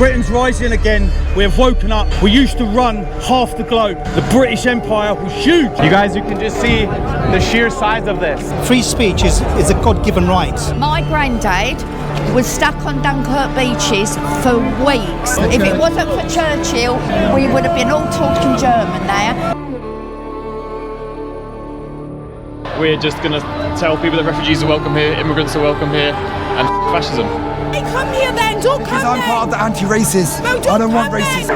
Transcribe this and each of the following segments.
Britain's rising again. We have woken up. We used to run half the globe. The British Empire was huge. You guys, you can just see the sheer size of this. Free speech is a God-given right. My granddad was stuck on Dunkirk beaches for weeks. Okay. If it wasn't for Churchill, we would have been all talking German there. We're just going to tell people that refugees are welcome here, immigrants are welcome here, and fascism. Hey, come here then, don't come Because I'm part of the anti-racists. No, I don't want racists.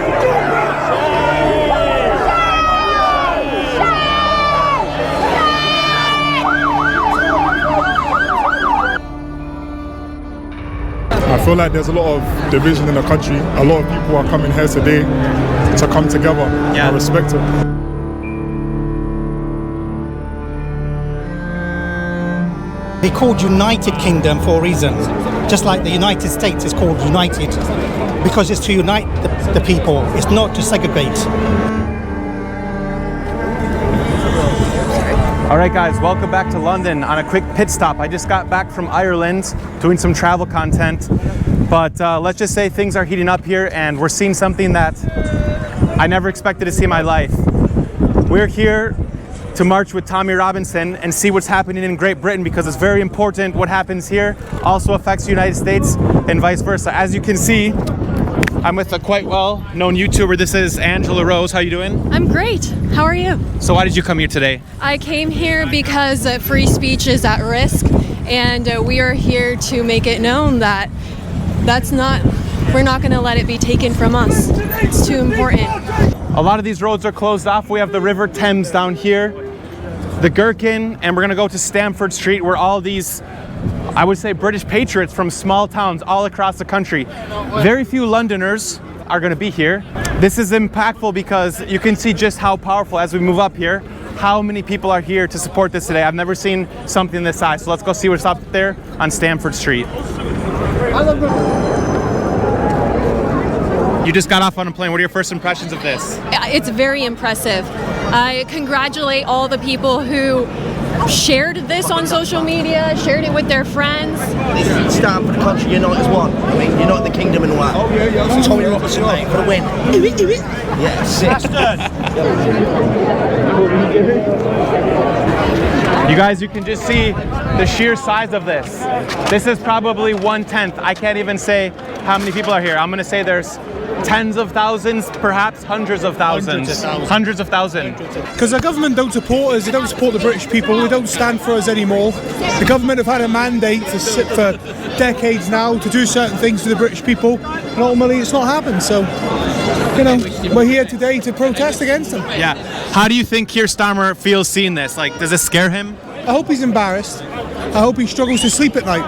I feel like there's a lot of division in the country. A lot of people are coming here today to come together. I respect it. They called United Kingdom for a reason, just like the United States is called United, because it's to unite the people, it's not to segregate. All right, guys, welcome back to London on a quick pit stop. I just got back from Ireland doing some travel content, but let's just say things are heating up here and we're seeing something that I never expected to see in my life. We're here to march with Tommy Robinson and see what's happening in Great Britain, because it's very important. What happens here also affects the United States and vice versa. As you can see, I'm with a quite well-known YouTuber. This is Angela Rose. How you doing? I'm great. How are you? So why did you come here today? I came here because free speech is at risk, and we are here to make it known that we're not going to let it be taken from us. It's too important. A lot of these roads are closed off. We have the River Thames down here, the Gherkin, and we're gonna go to Stamford Street, where all these, I would say, British patriots from small towns all across the country. Very few Londoners are gonna be here. This is impactful because you can see just how powerful, as we move up here, how many people are here to support this today. I've never seen something this size. So let's go see what's up there on Stamford Street. You just got off on a plane. What are your first impressions of this? It's very impressive. I congratulate all the people who shared this on social media, shared it with their friends. This stand for the country, unite as one. I mean, unite the kingdom in one. Oh, yeah. So Tommy Robinson, mate, for the win. Do it. Yeah, sick. You guys, you can just see the sheer size of this. This is probably 1/10. I can't even say how many people are here. I'm gonna say there's tens of thousands, perhaps hundreds of thousands. Hundreds of thousands. Because the government don't support us, they don't support the British people, they don't stand for us anymore. The government have had a mandate for decades now to do certain things to the British people, and ultimately it's not happened. So, you know, we're here today to protest against them. Yeah. How do you think Keir Starmer feels seeing this? Like, does it scare him? I hope he's embarrassed. I hope he struggles to sleep at night.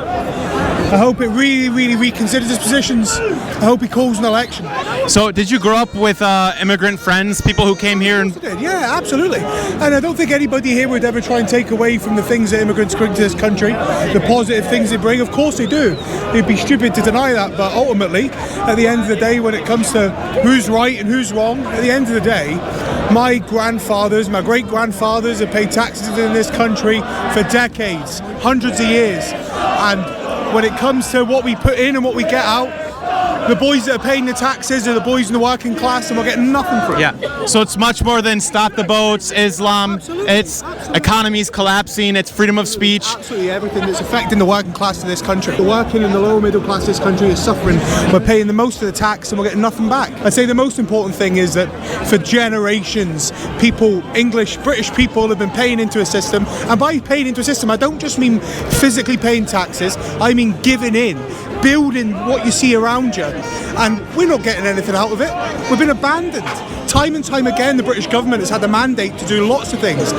I hope it really reconsiders his positions. I hope he calls an election. So did you grow up with immigrant friends, people who came here? Yeah, absolutely. And I don't think anybody here would ever try and take away from the things that immigrants bring to this country, the positive things they bring. Of course they do. It'd be stupid to deny that, but ultimately, at the end of the day, when it comes to who's right and who's wrong, at the end of the day, my grandfathers, my great-grandfathers have paid taxes in this country for decades, hundreds of years. And when it comes to what we put in and what we get out, the boys that are paying the taxes are the boys in the working class, and we're getting nothing for it. Yeah, so it's much more than stop the boats, Islam. Absolutely. It's economies collapsing, it's freedom of speech. Absolutely, everything that's affecting the working class of this country. The working and the lower middle class of this country is suffering. We're paying the most of the tax and we're getting nothing back. I'd say the most important thing is that for generations, people, English, British people have been paying into a system. And by paying into a system, I don't just mean physically paying taxes, I mean giving in, building what you see around you. And we're not getting anything out of it. We've been abandoned. Time and time again, the British government has had the mandate to do lots of things,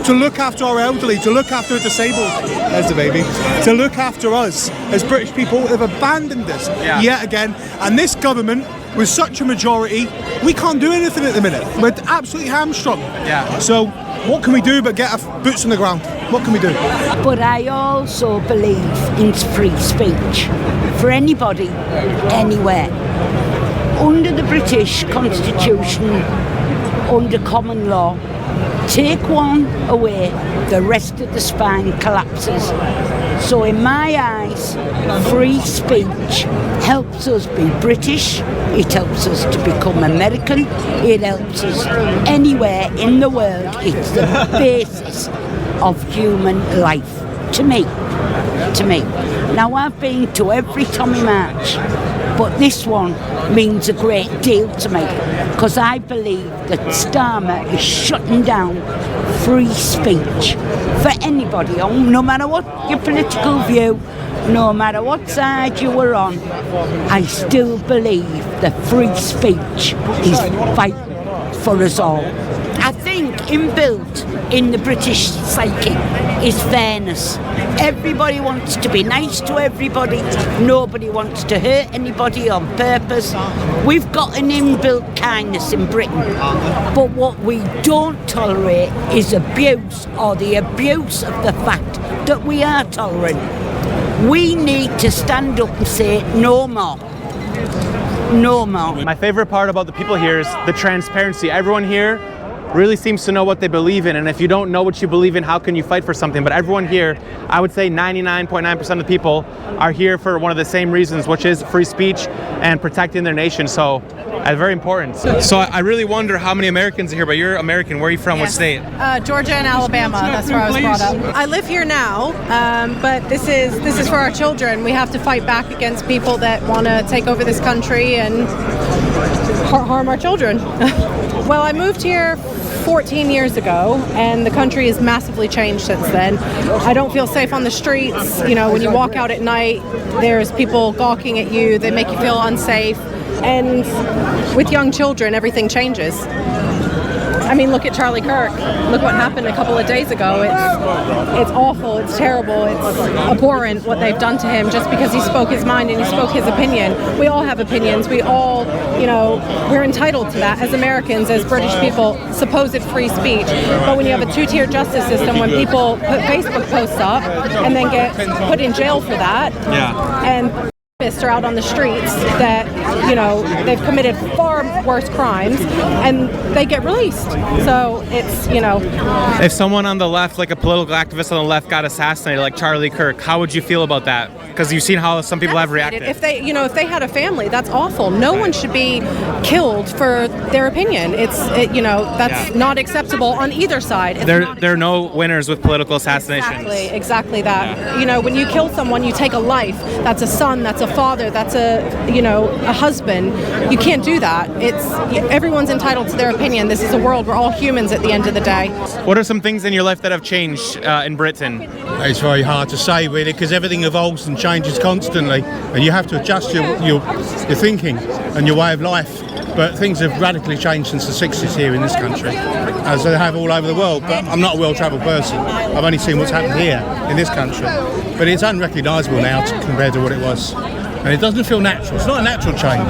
to look after our elderly, to look after the disabled, there's the baby, to look after us as British people. They've abandoned us yet again. And this government, with such a majority, we can't do anything at the minute. We're absolutely hamstrung. Yeah. So what can we do but get our boots on the ground? What can we do? But I also believe in free speech for anybody, anywhere. Under the British Constitution, under common law, Take one away, the rest of the spine collapses. So in my eyes, free speech helps us be British, it helps us to become American, it helps us anywhere in the world. It's the basis of human life, to me. Now, I've been to every Tommy March, but this one means a great deal to me, because I believe that Starmer is shutting down free speech for anybody, no matter what your political view, no matter what side you were on. I still believe that free speech is vital for us all. I think inbuilt in the British psyche is fairness. Everybody wants to be nice to everybody. Nobody wants to hurt anybody on purpose. We've got an inbuilt kindness in Britain. But what we don't tolerate is abuse, or the abuse of the fact that we are tolerant. We need to stand up and say no more. No more. My favorite part about the people here is the transparency. Everyone here really seems to know what they believe in, and if you don't know what you believe in, how can you fight for something? But everyone here, I would say 99.9% of the people are here for one of the same reasons, which is free speech and protecting their nation. So very important. So I really wonder how many Americans are here, but you're American. Where are you from? What state? Georgia and Alabama. That's where I was brought up. I live here now, but this is for our children. We have to fight back against people that want to take over this country and harm our children. Well, I moved here 14 years ago, and the country has massively changed since then. I don't feel safe on the streets. You know, when you walk out at night, there's people gawking at you. They make you feel unsafe. And with young children, everything changes. I mean, look at Charlie Kirk. Look what happened a couple of days ago. It's awful. It's terrible. It's abhorrent what they've done to him just because he spoke his mind and he spoke his opinion. We all have opinions. We all, we're entitled to that as Americans, as British people, supposed free speech. But when you have a two-tier justice system, when people put Facebook posts up and then get put in jail for that, and are out on the streets that, they've committed far worse crimes and they get released. So it's, If someone on the left, like a political activist on the left, got assassinated, like Charlie Kirk, how would you feel about that? Because you've seen how some people have reacted. If they had a family, that's awful. No one should be killed for their opinion. That's not acceptable on either side. There are no winners with political assassinations. Exactly that. When you kill someone, you take a life. That's a son, that's a father, that's a husband. You can't do that. Everyone's entitled to their opinion. This is a world. We're all humans at the end of the day. What are some things in your life that have changed in Britain? It's very hard to say, really, because everything evolves and changes constantly, and you have to adjust your thinking and your way of life. But things have radically changed since the 60s here in this country, as they have all over the world. But I'm not a well-travelled person. I've only seen what's happened here in this country. But it's unrecognisable now compared to what it was. And it doesn't feel natural. It's not a natural change.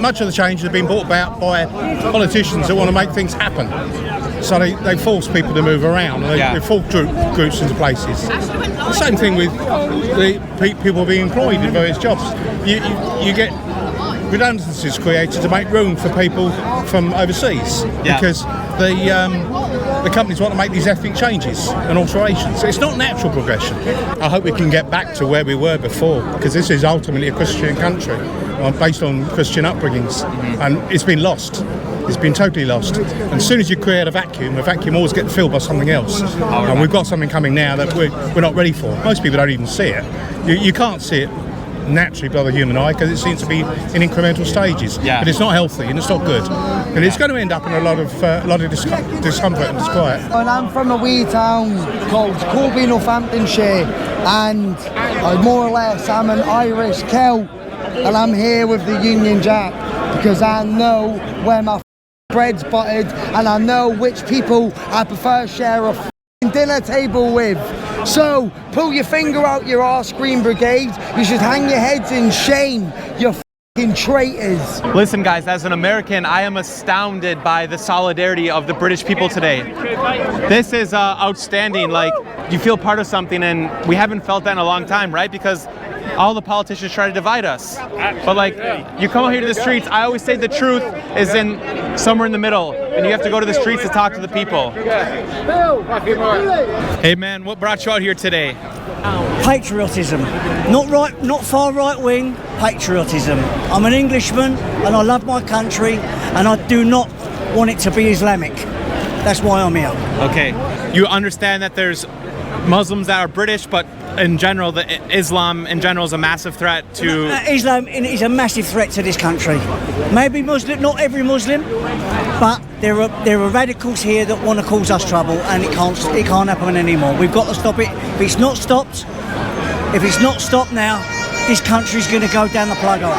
Much of the changes have been brought about by politicians that want to make things happen. So they force people to move around. They force groups into places. The same thing with the people being employed in various jobs. You get redundancies created to make room for people from overseas because the companies want to make these ethnic changes and alterations. It's not natural progression. I hope we can get back to where we were before, because this is ultimately a Christian country based on Christian upbringings, and it's been lost. It's been totally lost. And as soon as you create a vacuum always gets filled by something else. And we've got something coming now that we're not ready for. Most people don't even see it. You can't see it naturally by the human eye because it seems to be in incremental stages. But it's not healthy and it's not good. And it's going to end up in a lot of discomfort and disquiet. And I'm from a wee town called Colby, Northamptonshire, and more or less I'm an Irish Celt, and I'm here with the Union Jack because I know where my bread's buttered and I know which people I prefer to share a dinner table with. So pull your finger out your arse, Green Brigade. You should hang your heads in shame, you f***ing traitors. Listen guys, as an American, I am astounded by the solidarity of the British people today. This is outstanding. Like, you feel part of something, and we haven't felt that in a long time, right? Because all the politicians try to divide us. But like, you come out here to the streets, I always say the truth is in somewhere in the middle, and you have to go to the streets to talk to the people. Hey man, what brought you out here today? Patriotism. Not far right wing, patriotism. I'm an Englishman and I love my country and I do not want it to be Islamic. That's why I'm here. Okay. You understand that there's Muslims that are British, but in general, Islam in general is a massive threat to... Islam is a massive threat to this country. Maybe Muslim, not every Muslim, but there are radicals here that want to cause us trouble, and it can't happen anymore. We've got to stop it. If it's not stopped now, this country's going to go down the plug hole.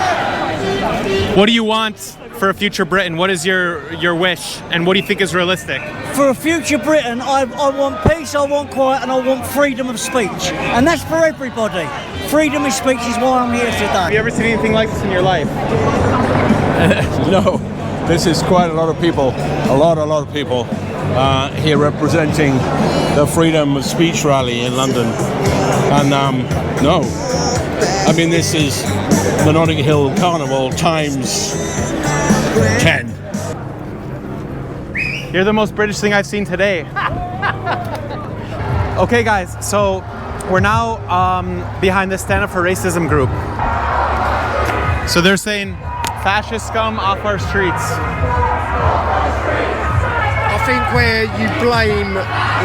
What do you want for a future Britain? What is your wish, and what do you think is realistic? For a future Britain, I want peace, I want quiet, and I want freedom of speech. And that's for everybody. Freedom of speech is why I'm here today. Have you ever seen anything like this in your life? No, this is quite a lot of people, a lot of people here representing the freedom of speech rally in London. And no, I mean, this is the Notting Hill Carnival times 10. You're the most British thing I've seen today. Okay guys, so we're now behind the Stand Up for Racism group. So they're saying fascist scum off our streets. I think where you blame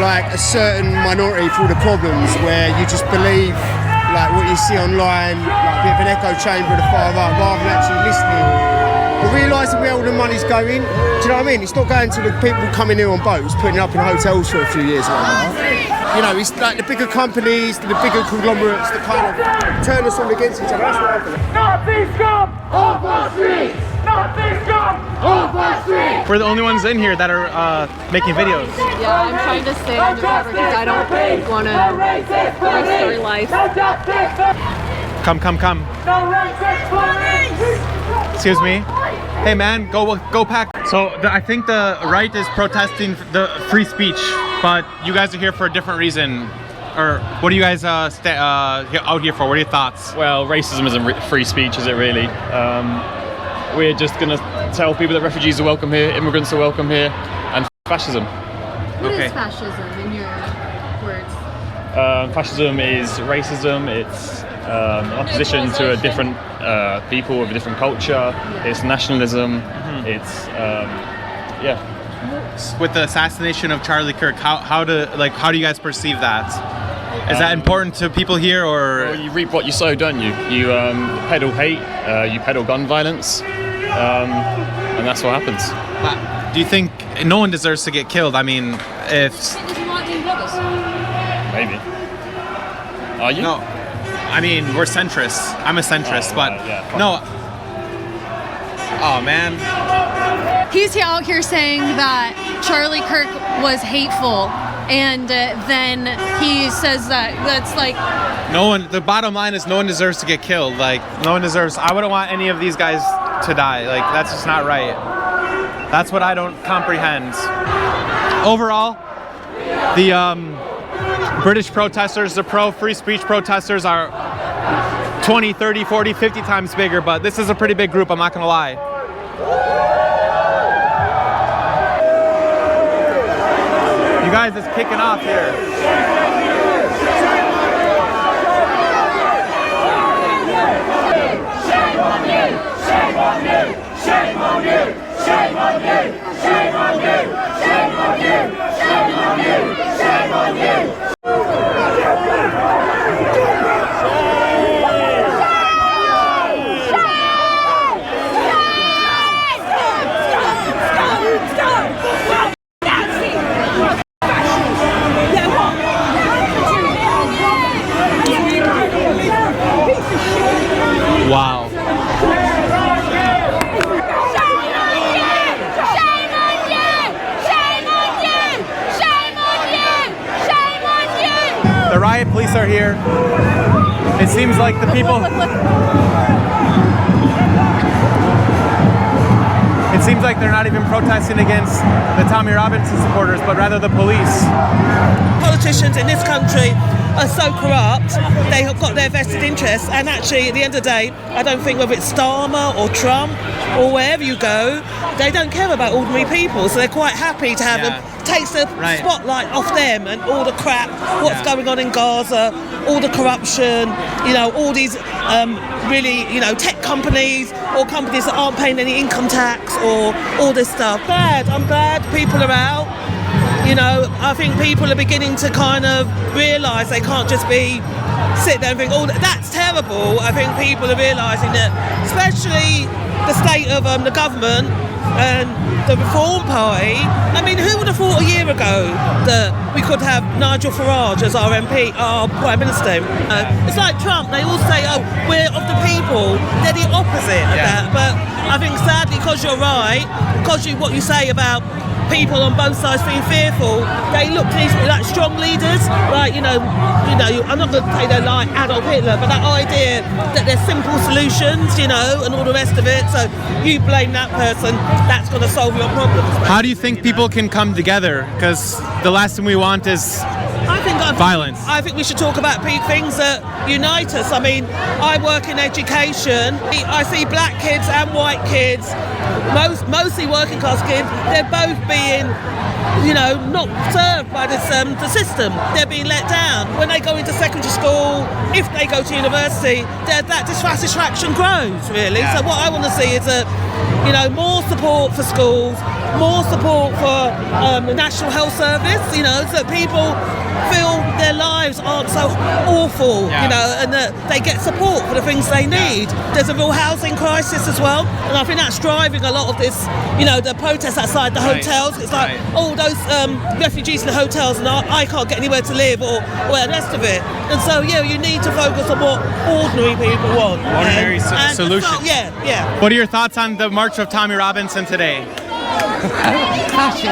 like a certain minority for all the problems, where you just believe like what you see online, like a bit of an echo chamber of the far right, rather than actually listening. But realising where all the money's going, do you know what I mean? It's not going to the people coming here on boats, putting it up in hotels for a few years or whatever. You know, it's like the bigger companies, the bigger conglomerates that kind of turn us all against each other. That's what happens. Nazi scum off our streets! Nazi scum off our streets! We're the only ones in here that are making videos. Yeah, I'm trying to stay undercover because I don't want to risk their life. Come. No racist police! Excuse me. Hey man, go pack. So I think the right is protesting the free speech, but you guys are here for a different reason. Or what are you guys out here for? What are your thoughts? Well, racism isn't free speech, is it really? We're just going to tell people that refugees are welcome here, immigrants are welcome here, and fascism. What is fascism in your words? Fascism is racism. It's opposition to a different people with a different culture. It's nationalism. It's With the assassination of Charlie Kirk, how do you guys perceive that? Is that important to people here, or? Well, you reap what you sow, don't you? You peddle hate, you peddle gun violence, and that's what happens. But do you think no one deserves to get killed? I mean, if maybe. Are you? No. I mean, we're centrists. I'm a centrist, but no. Oh man. He's out here saying that Charlie Kirk was hateful, and then he says that's like... The bottom line is no one deserves to get killed. Like, no one deserves... I wouldn't want any of these guys to die. Like, that's just not right. That's what I don't comprehend. Overall, the British protesters, the pro-free speech protesters are 20, 30, 40, 50 times bigger, but this is a pretty big group, I'm not gonna lie. You guys, it's kicking off here. Shame on you! Shame on you! Shame on you! Shame on you! Shame on you! Shame on you! Shame on you! Shame on you! Wow. The riot police are here. It seems like the people... It seems like they're not even protesting against the Tommy Robinson supporters, but rather the police. Politicians in this country are so corrupt, they have got their vested interests, and actually at the end of the day, I don't think whether it's Starmer or Trump or wherever you go, they don't care about ordinary people, so they're quite happy to have them. Takes the spotlight off them and all the crap, what's going on in Gaza, all the corruption, you know, all these really, you know, tech companies or companies that aren't paying any income tax or all this stuff. I'm glad people are out. You know, I think people are beginning to kind of realise they can't just sit there and think, oh, that's terrible. I think people are realising that, especially the state of the government and the Reform Party. I mean, who would have thought a year ago that we could have Nigel Farage as our MP, our Prime Minister? It's like Trump, they all say, oh, we're of the people. They're the opposite of that. But I think sadly, because you're right, because what you say about people on both sides being fearful, they look to these like strong leaders, like, you know, I'm not going to say they're like Adolf Hitler, but that idea that there's simple solutions, you know, and all the rest of it, so you blame that person, that's going to solve your problems. How do you think people can come together? Because the last thing we want is violence. I think we should talk about things that unite us. I mean, I work in education. I see black kids and white kids, mostly working class kids. They're both being, you know, not served by this the system. They're being let down. When they go into secondary school, if they go to university, that dissatisfaction grows, really. So what I want to see is you know, more support for schools, more support for the National Health Service, you know, so that people feel their lives aren't so awful, you know, and that they get support for the things they need. There's a real housing crisis as well, and I think that's driving a lot of this, you know, the protests outside the hotels. It's like, all those refugees in the hotels, and I can't get anywhere to live, or the rest of it. And so, yeah, you need to focus on what ordinary people want. Ordinary solutions. Yeah. What are your thoughts on the March of Tommy Robinson today? Fascists.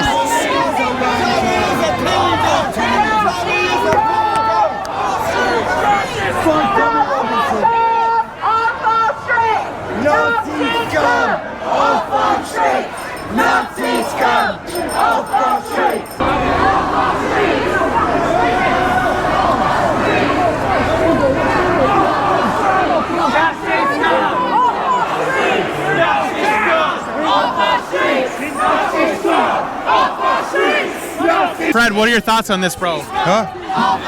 Nazi scum off our streets! Nazi scum off our streets! Off our streets! Nazi scum off our streets! Nazi scum off our streets! Fred, what are your thoughts on this, bro?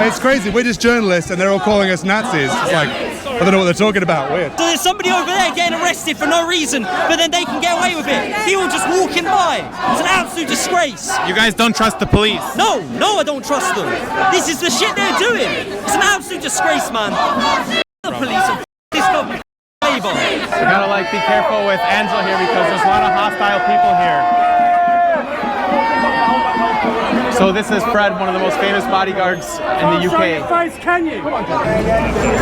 It's crazy. We're just journalists and they're all calling us Nazis. It's like, I don't know what they're talking about. Weird. So there's somebody over there getting arrested for no reason, but then they can get away with it. People just walking by. It's an absolute disgrace. You guys don't trust the police? No, I don't trust them. This is the shit they're doing. It's an absolute disgrace, man. The police are this government. We gotta be careful with Angela here because there's a lot of hostile people here. So this is Fred, one of the most famous bodyguards in the UK.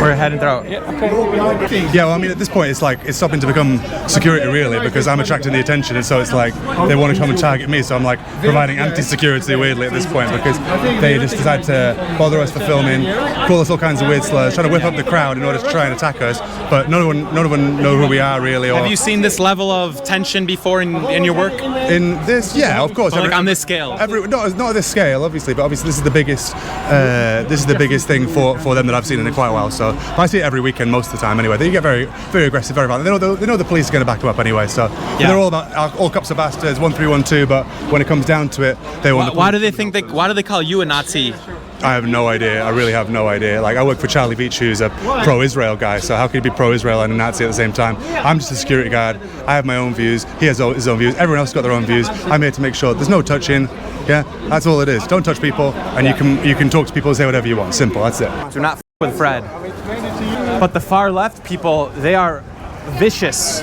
We're heading through. Yeah, well, I mean, at this point, it's stopping to become security, really, because I'm attracting the attention, and so it's like they want to come and target me, so I'm like providing anti-security, weirdly, at this point, because they just decide to bother us for filming, call us all kinds of weird slurs, trying to whip up the crowd in order to try and attack us, but none of them know who we are, really. Or have you seen this level of tension before in your work? In this, yeah, of course. Like on this scale? Not at this scale, obviously, but obviously this is the biggest thing for them that I've seen in quite a while. So I see it every weekend most of the time. Anyway, they get very, very aggressive, very violent. They know the police are going to back them up anyway. So they're all about all cops are bastards, 1312. But when it comes down to it, they want. Why do they call you a Nazi? I have no idea. I really have no idea. Like, I work for Charlie Beach, who's a pro-Israel guy, so how can he be pro-Israel and a Nazi at the same time? I'm just a security guard. I have my own views. He has his own views. Everyone else has got their own views. I'm here to make sure there's no touching. Yeah, that's all it is. Don't touch people, and you can talk to people and say whatever you want. Simple, that's it. Do not with Fred. But the far left people, they are vicious,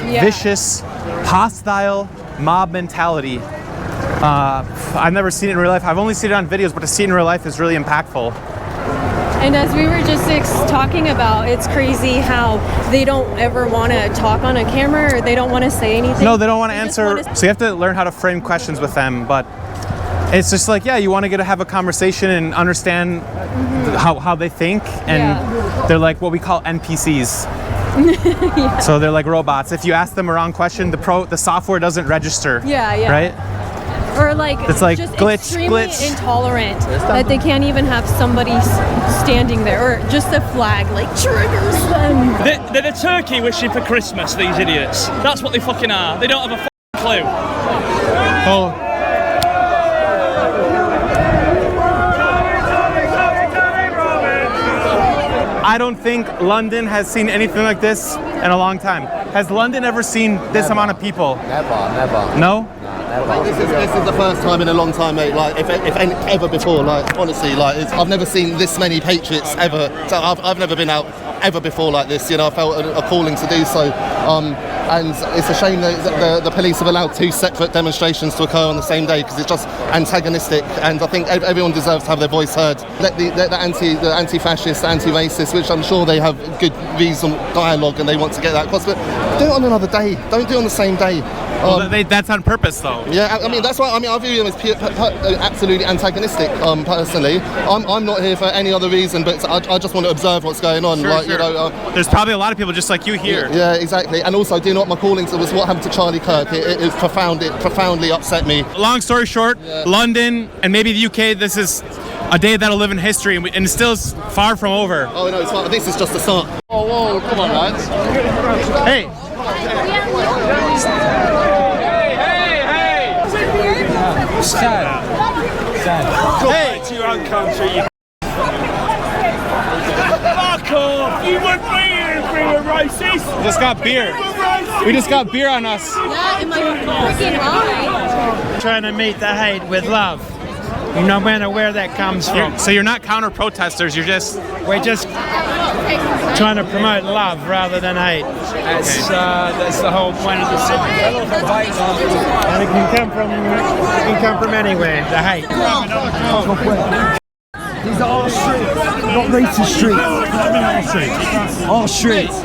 hostile mob mentality. I've never seen it in real life. I've only seen it on videos, but to see it in real life is really impactful. And as we were just talking about, it's crazy how they don't ever want to talk on a camera, or they don't want to say anything. No, they don't want to answer. So you have to learn how to frame questions with them, but it's just like, yeah, you want to get to have a conversation and understand how they think, and they're like what we call NPCs. So they're like robots. If you ask them a wrong question, the software doesn't register. Yeah. Right? or like It's like just glitz, extremely glitz. intolerant that they can't even have somebody standing there, or just a flag like triggers them. They're the turkey wishing for Christmas, these idiots. That's what they fucking are. They don't have a clue. Oh. I don't think London has seen anything like this in a long time. Has London ever seen this amount of people? Never. No? This is the first time in a long time, mate. Like, if ever before, like, honestly, like, I've never seen this many patriots ever. So I've never been out ever before like this. You know, I felt a calling to do so. And it's a shame that the police have allowed two separate demonstrations to occur on the same day, because it's just antagonistic. And I think everyone deserves to have their voice heard. Let the anti-fascist, anti-racist, which I'm sure they have good reason dialogue and they want to get that across. But do it on another day. Don't do it on the same day. That's on purpose, though. Yeah, I mean, that's why. I mean, I view them as absolutely antagonistic. Personally, I'm not here for any other reason, but I just want to observe what's going on. Sure. You know, there's probably a lot of people just like you here. Yeah, exactly. And also, do you know what my calling to was what happened to Charlie Kirk? It profoundly upset me. Long story short, London and maybe the UK. This is a day that'll live in history, and it's still far from over. Oh no, it's not. This is just the start. Oh, whoa, come on, lads. Hey. Sad. Hey, to your own country, you fuck off! You wouldn't be here if we were racist! We just got beer. We just got beer on us. Yeah, in my freaking eye. Trying to meet the hate with love, no matter where that comes from. So you're not counter-protesters, We're just trying to promote love rather than hate. That's the whole point of the song. And it can come from anywhere, the hate. These are our streets, not racist streets. Our streets.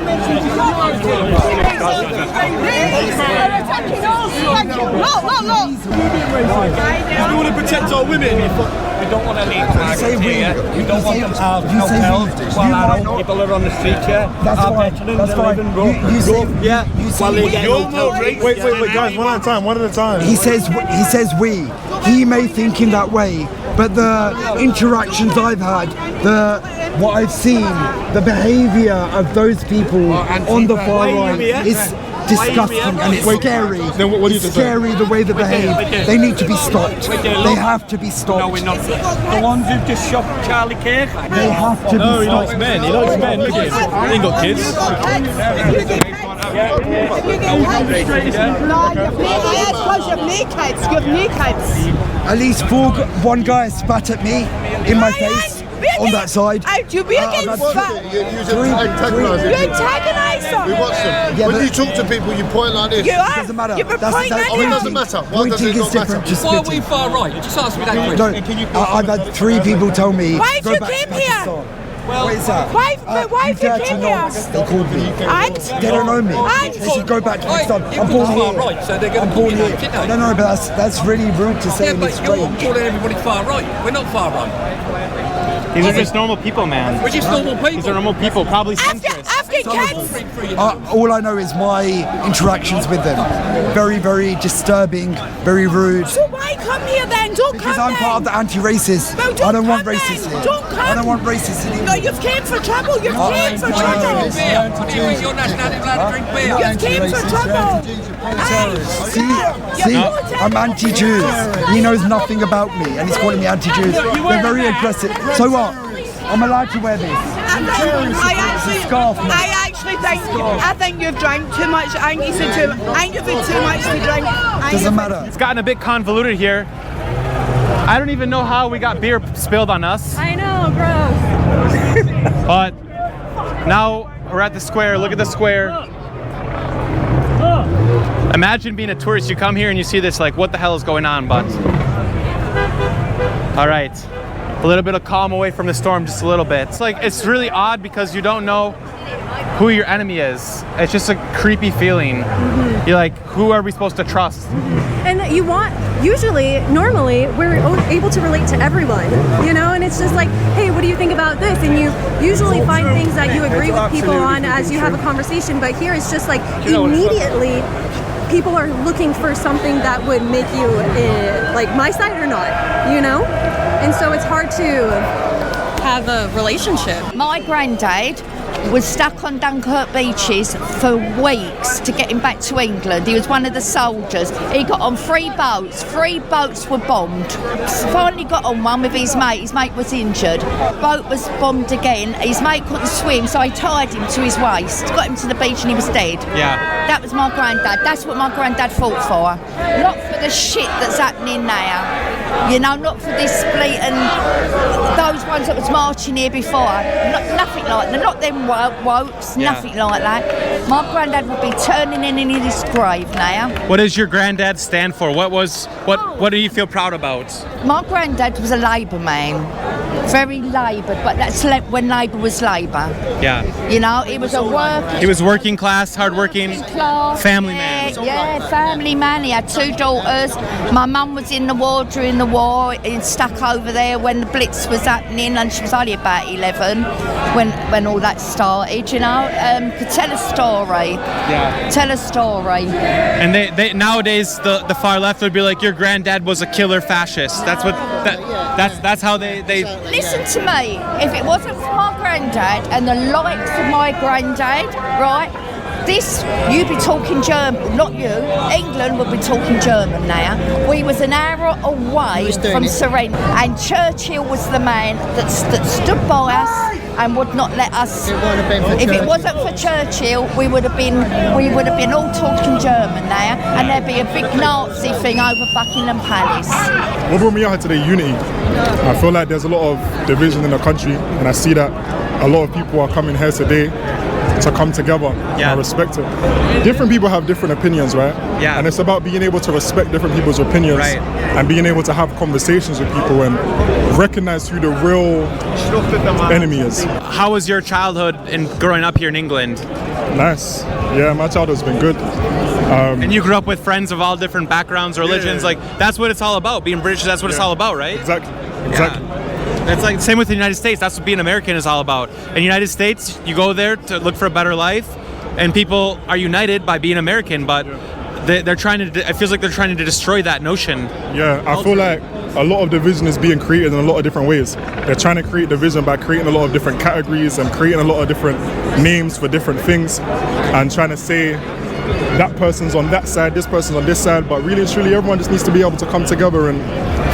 We want to protect our women. We don't want to leave flags here. We don't want them to have hotels while our people are on the street here. That's fine. You say Wait, guys, one at a time. He says we. He may think in that way, but the interactions I've had, what I've seen, the behaviour of those people on the far right is disgusting and it's scary. It's scary the way they behave. They need to be stopped. They have to be stopped. No, we're not. The ones who just shot Charlie Kirk. They have to be stopped. He likes men. Look at him. He ain't got kids. At least one guy spat at me in my face on that side. You be against that. You antagonise them. We watch them. Yeah, when you talk to people, you point like this. You are. Doesn't matter. You're That's pointing at it doesn't matter. Why does it not matter? Why are we far right? Just ask me that question. No, I've had 3 people tell me. Why go did you back to came here? Pakistan. What is that? Why have you came here? They called me. And? They don't know me. And? They should go back to Pakistan. I'm born here. Right, so they're going I'm to born call you here. that, No, but that's really rude to say. Yeah, And but it's you're strange. calling everybody far right. We're not far right. These are just normal people, man. We're just normal people. These are normal people, probably centrist. Afghan kids. All I know is my interactions with them. Very, very disturbing, very rude. So why come here then? Don't Because come I'm part of the anti-racist. No, I don't want come racists then. here. Don't come. I don't want racists here. No, you've came for trouble. You've came for trouble. Your nationality allowed to drink beer. You came for trouble. See, I'm anti-Jews. He knows nothing about me, and he's calling me anti-Jews. They're very aggressive. So what? I'm allowed to wear this. I think you've drank too much. I think you've had too much to drink. Doesn't matter. It's gotten a bit convoluted here. I don't even know how we got beer spilled on us. I know, gross. But now we're at the square. Look at the square. Imagine being a tourist. You come here and you see this, like, what the hell is going on? But all right, a little bit of calm away from the storm, just a little bit. It's really odd because you don't know who your enemy is. It's just a creepy feeling. You're like, who are we supposed to trust? And normally, we're able to relate to everyone, you know? And it's just like, hey, what do you think about this? And you usually find things that you agree with people on as you have a conversation. But here it's just like immediately people are looking for something that would make you like my side or not, you know? And so it's hard to have a relationship. My granddad was stuck on Dunkirk beaches for weeks to get him back to England. He was one of the soldiers. He got on 3 boats. 3 boats were bombed. Finally got on one with his mate. His mate was injured. Boat was bombed again. His mate couldn't swim, so he tied him to his waist. Got him to the beach and he was dead. Yeah. That was my granddad. That's what my granddad fought for. Not for the shit that's happening now. You know, not for this split and those ones that was marching here before. Nothing like that. Not them wokes, nothing like that. My granddad would be turning in his grave now. What does your granddad stand for? What do you feel proud about? My granddad was a Labour man. Very Labour, but that's when Labour was Labour. Yeah. You know, he was a working... He was working class, hard-working, family man. Yeah, family man. He had 2 daughters. My mum was in the war during the war. He stuck over there when the Blitz was happening, and she was only about 11 when all that started, you know. Could tell a story. Yeah. Tell a story. And they nowadays the far left would be like, your granddad was a killer fascist. That's what that's how they Listen to me, if it wasn't for my granddad and the likes of my granddad, right, you'd be talking German, not you, England would be talking German now. We was an hour away from surrender, and Churchill was the man that stood by us and would not let us. If it wasn't for Churchill, we would have been all talking German now, and there'd be a big Nazi thing over Buckingham Palace. What brought me out here today, unity. I feel like there's a lot of division in the country, and I see that a lot of people are coming here today to come together. I respect it. Different people have different opinions, right? Yeah. And it's about being able to respect different people's opinions, and being able to have conversations with people and recognize who the real enemy is. How was your childhood in growing up here in England? Nice. Yeah, my childhood's been good. And you grew up with friends of all different backgrounds, religions. Like, that's what it's all about. Being British, that's what it's all about, right? Exactly. It's like same with the United States. That's what being American is all about. In the United States, you go there to look for a better life, and people are united by being American, but they're trying to. It feels like they're trying to destroy that notion. Yeah, I feel like a lot of division is being created in a lot of different ways. They're trying to create division by creating a lot of different categories and creating a lot of different names for different things, and trying to say that person's on that side, this person's on this side, but really and truly everyone just needs to be able to come together and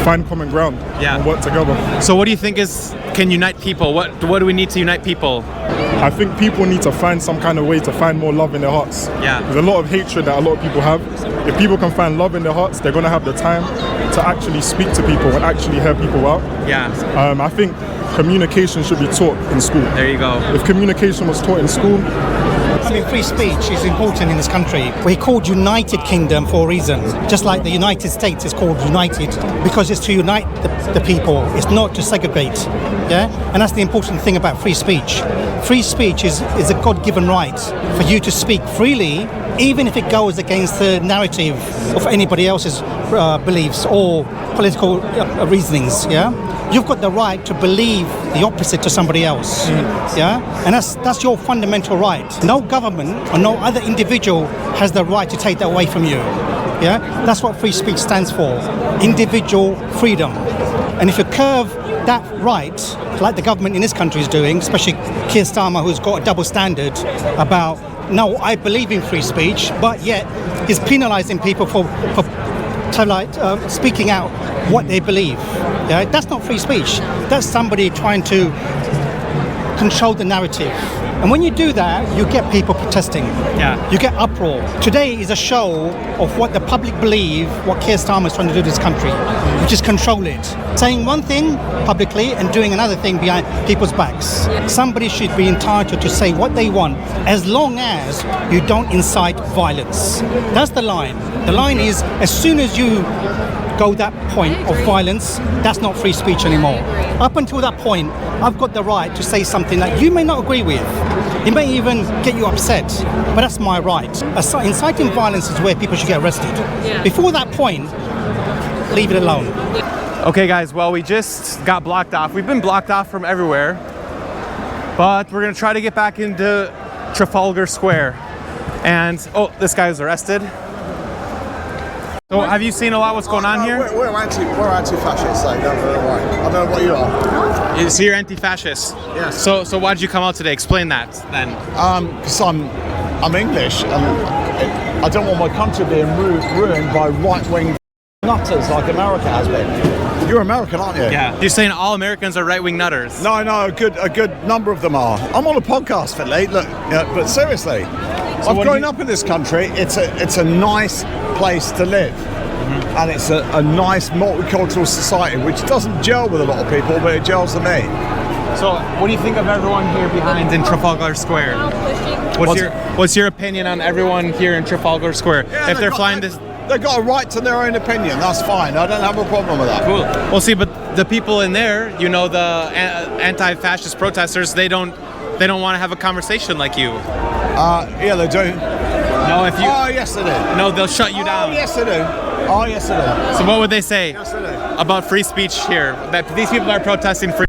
find common ground and work together. So what do you think can unite people? What do we need to unite people? I think people need to find some kind of way to find more love in their hearts. Yeah. There's a lot of hatred that a lot of people have. If people can find love in their hearts, they're going to have the time to actually speak to people and actually hear people out. Yeah. I think communication should be taught in school. There you go. If communication was taught in school, I mean, free speech is important in this country. We're called United Kingdom for a reason. Just like the United States is called United, because it's to unite the people. It's not to segregate. Yeah, and that's the important thing about free speech. Free speech is a God-given right for you to speak freely, even if it goes against the narrative of anybody else's beliefs or political reasonings. Yeah. You've got the right to believe the opposite to somebody else, yeah, and that's your fundamental right. No government or no other individual has the right to take that away from you, yeah. That's what free speech stands for: individual freedom. And if you curve that right, like the government in this country is doing, especially Keir Starmer, who's got a double standard about, no, I believe in free speech, but yet he's penalising people for speaking out what they believe. Yeah, that's not free speech. That's somebody trying to control the narrative. And when you do that, you get people protesting. Yeah. You get uproar. Today is a show of what the public believe, what Keir Starmer is trying to do to this country, which is control it. Saying one thing publicly and doing another thing behind people's backs. Somebody should be entitled to say what they want, as long as you don't incite violence. That's the line. The line is, as soon as you go that point of violence, that's not free speech anymore. Up until that point, I've got the right to say something that you may not agree with. It may even get you upset, but that's my right. Inciting violence is where people should get arrested. Before that point, leave it alone. Okay guys, well, we just got blocked off. We've been blocked off from everywhere, but we're gonna try to get back into Trafalgar Square. And, oh, this guy was arrested. So have you seen a lot what's going on here? We're anti-fascist, so don't worry. I don't know what you are. So you're anti-fascist? Yes. So why did you come out today? Explain that then. Because I'm English, and I don't want my country being ruined by right-wing nutters like America has been. You're American, aren't you? Yeah. You're saying all Americans are right-wing nutters? No, a good number of them are. I'm on a podcast for late. Look, but seriously, I've grown up in this country. It's a nice place to live, and it's a nice multicultural society, which doesn't gel with a lot of people, but it gels with me. So, what do you think of everyone here behind in Trafalgar Square? What's your opinion on everyone here in Trafalgar Square? Yeah, if they're flying this. They've got a right to their own opinion. That's fine. I don't have a problem with that. Cool. Well, see, but the people in there, the anti-fascist protesters, they don't want to have a conversation like you. Yeah, they do. No, if you. Oh, yes, they do. No, they'll shut you down. Oh, yes, they do. Oh, yes, they do. So, what would they say Yes, they do. about free speech here? That these people are protesting free.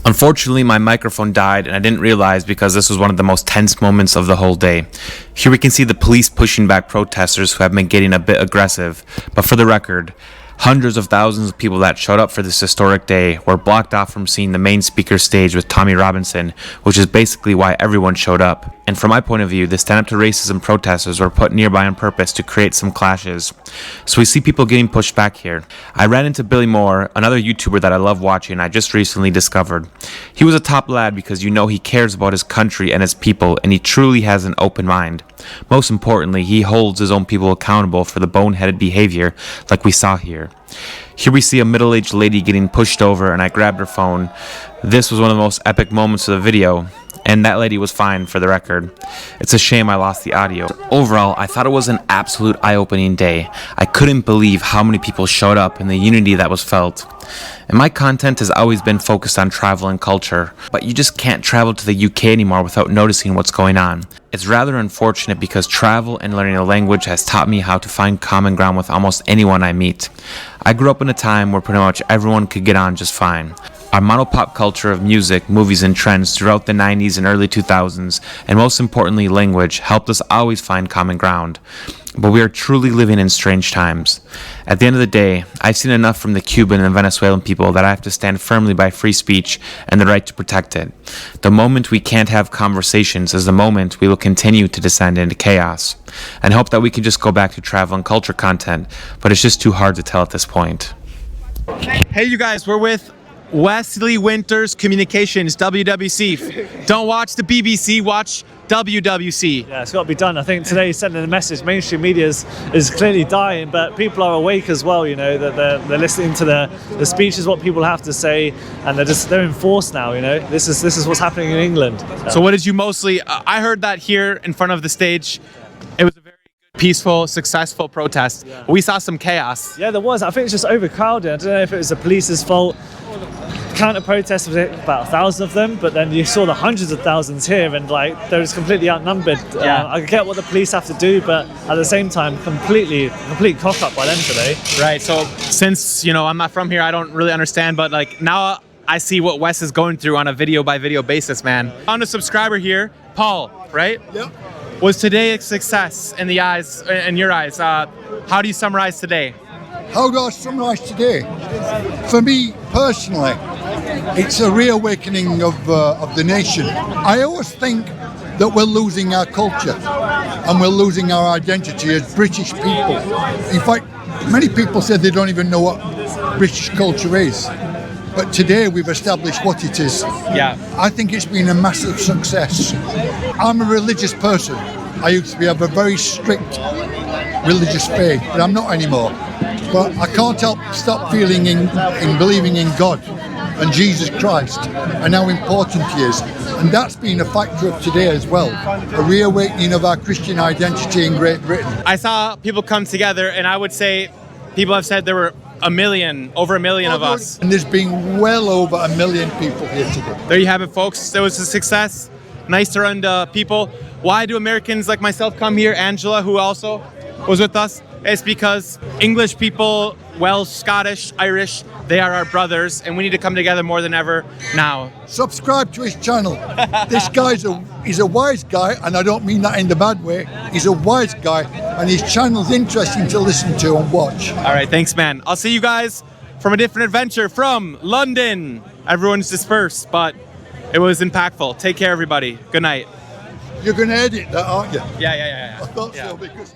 Unfortunately, my microphone died and I didn't realize because this was one of the most tense moments of the whole day. Here we can see the police pushing back protesters who have been getting a bit aggressive, but for the record, hundreds of thousands of people that showed up for this historic day were blocked off from seeing the main speaker stage with Tommy Robinson, which is basically why everyone showed up. And from my point of view, the Stand Up to Racism protesters were put nearby on purpose to create some clashes. So we see people getting pushed back here. I ran into Billy Moore, another YouTuber that I love watching I just recently discovered. He was a top lad because he cares about his country and his people, and he truly has an open mind. Most importantly, he holds his own people accountable for the boneheaded behavior like we saw here. Here we see a middle-aged lady getting pushed over and I grabbed her phone. This was one of the most epic moments of the video. And that lady was fine, for the record. It's a shame I lost the audio. Overall, I thought it was an absolute eye-opening day. I couldn't believe how many people showed up and the unity that was felt. And my content has always been focused on travel and culture, but you just can't travel to the UK anymore without noticing what's going on. It's rather unfortunate because travel and learning a language has taught me how to find common ground with almost anyone I meet. I grew up in a time where pretty much everyone could get on just fine. Our monopop culture of music, movies, and trends throughout the 90s and early 2000s, and most importantly language, helped us always find common ground. But we are truly living in strange times. At the end of the day, I've seen enough from the Cuban and Venezuelan people that I have to stand firmly by free speech and the right to protect it. The moment we can't have conversations is the moment we will continue to descend into chaos, and hope that we can just go back to travel and culture content, but it's just too hard to tell at this point. Hey, you guys, we're with Wesley Winters Communications, WWC. Don't watch the BBC, watch WWC. Yeah, it's got to be done. I think today sending a message. Mainstream media is clearly dying, but people are awake as well. That they're listening to the speeches, what people have to say, and they're enforced now. This is what's happening in England. So what did you mostly? I heard that here in front of the stage, it was a very good, peaceful, successful protest. Yeah. We saw some chaos. Yeah, there was. I think it's just overcrowded. I don't know if it was the police's fault. Counter-protests was about 1,000 of them, but then you saw the hundreds of thousands here, and they're just completely outnumbered. Yeah. I get what the police have to do, but at the same time, complete cock up by them today. Right. So since I'm not from here, I don't really understand, but now I see what Wes is going through on a video by video basis, man. On a subscriber here, Paul, right? Yep. Was today a success in your eyes? How do you summarize today? How do I summarise today? For me personally, it's a reawakening of the nation. I always think that we're losing our culture and we're losing our identity as British people. In fact, many people say they don't even know what British culture is. But today we've established what it is. Yeah. I think it's been a massive success. I'm a religious person. I used to have a very strict religious faith, but I'm not anymore. But I can't stop feeling in believing in God and Jesus Christ and how important He is. And that's been a factor of today as well, a reawakening of our Christian identity in Great Britain. I saw people come together, and I would say people have said there were over a million of us. And there's been well over 1 million people here today. There you have it, folks. There was a success. Nice to run people. Why do Americans like myself come here? Angela, who also was with us. It's because English people, Welsh, Scottish, Irish, they are our brothers, and we need to come together more than ever now. Subscribe to his channel. This guy's he's a wise guy, and I don't mean that in the bad way. He's a wise guy, and his channel's interesting to listen to and watch. All right, thanks, man. I'll see you guys from a different adventure from London. Everyone's dispersed, but it was impactful. Take care, everybody. Good night. You're going to edit that, aren't you? Yeah. I thought so, because...